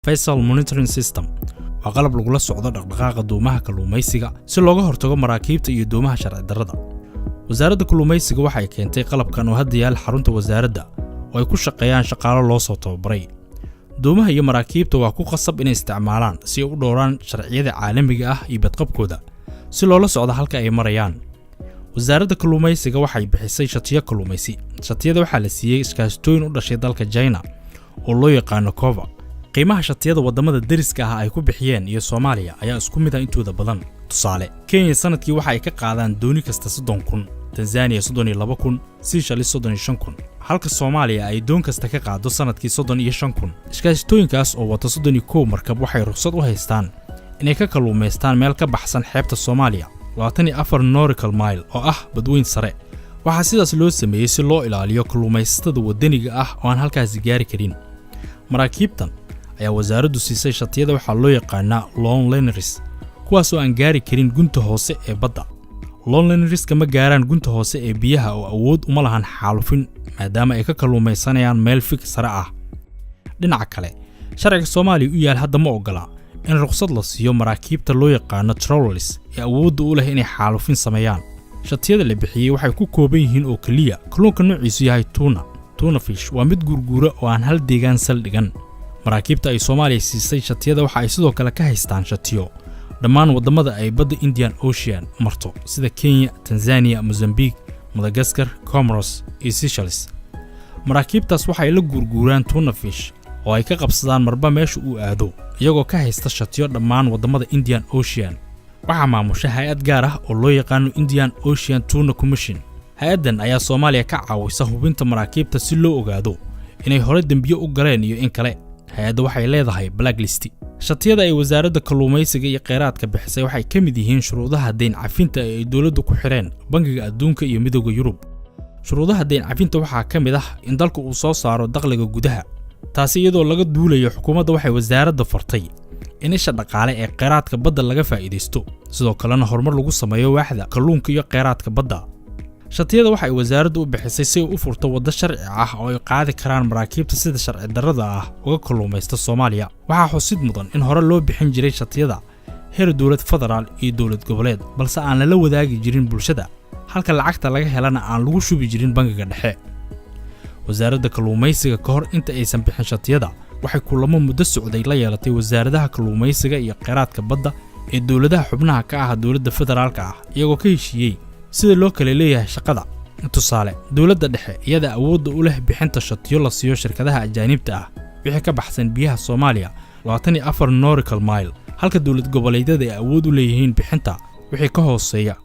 Vessel Monitoring System waa qalab lagula socdo dhaqdhaqaaqa doomaha kalluumaysiga si looga hortago maraakiibta iyo doomaha sharci darrada. Wasaaradda Kalluumaysiga waxay keentay qalabkan oo hadda yaal xarunta wasaaradda oo ay ku shaqeeyaan shaqaale loo soo tababaray. Doomaha iyo maraakiibta waa ku qasab inay isticmaalaan si ay u dhowraan sharciyada caalamiga ah iyo badqabkooda si loola socdo halka ay marayaan. Wasaaradda Kalluumaysiga waxay bixisay shatiyo kalluumaysi. Shatiyada waxaa la siiyay iskaashatooyin u dhashay dalka China oo loo yaqaan COVA. qiimaha shatiyada wadamada deriska ah ay ku bixiyeen iyo Soomaaliya ayaa isku mid ah intooda badan. Tusaale, Kenya sanadkii waxa ay ka qaadaan dooni kasta 30,000, Tanzania 32,000, Seychelles 35,000, halka Soomaaliya ay doon kasta ka qaado sanadkii 35,000. Iskaashatooyinkaas oo wata 31 markab waxay ruqsad u haystaan inay ka kalluumaystaan meel ka baxsan xeebta Soomaaliya, 24 nautical mile oo ah badweyn sare. Waxaa sidaas loo sameeyay si loo ilaaliyo kalluumaysatada wadaniga ah oo aan halkaas gaari karin. Maraakiibtan ayaa wasaaraddu siisay shatiyada waxaa loo yaqaanaa lonelineers, kuwaas oo aan gaari karin gunta hoose ee badda. Lonelineers kama gaaraan gunta hoose ee biyaha oo awood uma lahan xaalufin maadaama ay ka kalluumaysanayaan meel fig sare ah. Dhinaca kale, sharciga Soomaaliya u yaal hadda ma ogola in ruqsad la siiyo maraakiibta loo yaqaano trawlers ee awoodda u leh inay xaalufin sameeyaan. Shatiyada la bixiyay waxay ku kooban yihiin oo kaliya kalluunka noociisu yahay tuna fish waa mid gurguura oo aan hal deegaan saldhigan. maraakiibta ay Soomaaliya siisay shatiyada waxa ay sidoo kale ka haystaan shatiyo dhammaan wadamada ay badda Indian Ocean marto sida Kenya, Tanzania, Mozambique, Madagascar, Comoros iyo Seychelles. Maraakiibtaas waxay la gurguuraan tuna fish oo ay ka qabsadaan marba meesha uu aado iyagoo ka haysta shatiyo dhammaan wadamada Indian Ocean. Waxa maamusha hay'ad gaar ah oo loo yaqaan Indian Ocean Tuna Commission. Hay'adan ayaa Soomaaliya ka caawisa hubinta maraakiibta si loo ogaado inay hore dambiyo u galeen iyo in kale. hay'adda waxay leedahay blacklist. Shatiyada ay wasaaradda kalluumaysiga iyo kheyraadka bixisay waxay ka mid yihiin shuruudaha deyn cafinta ee ay dawladdu ku xireen Bangiga Adduunka iyo Midowga Yurub. Shuruudaha deyn cafinta waxaa ka mid ah in dalku uu soo saaro dakhliga gudaha. Taasi iyadoo laga duulayo xukuumadda waxay wasaaradda fartay in isha dhaqaale ee kheyraadka badda laga faa'iideysto, sidoo kalena horumar lagu sameeyo waaxda kalluunka iyo kheyraadka badda. Shatiyada waxay wasaaraddu u bixisay si ay u furto waddo sharci ah oo ay qaadi karaan maraakiibta sida sharci darrada ah uga kalluumaysta Soomaaliya. Waxaa xusid mudan in hore loo bixin jiray shatiyada heer dawlad federaal iyo dawlad goboleed, balse aan la wadaagi jirin bulshada, halka lacagta laga helana aan lagu shubi jirin bangiga dhexe. Wasaaradda Kalluumaysiga ka hor inta aysan bixin shatiyada waxay kulamo muddo socday la yeelatay wasaaradaha kalluumaysiga iyo kheyraadka badda ee dawladaha xubnaha ka ah dawladda federaalka ah iyagoo ka heshiiyay sida loo kala leeyahay shaqada. Tusaale, dawladda dhexe iyada awoodda u leh bixinta shatiyo la siiyo shirkadaha ajaanibta ah wixii ka baxsan biyaha Soomaaliya 24 nautical mile, halka dawlad goboleedyada ay awood u leeyihiin bixinta wixii ka hooseeya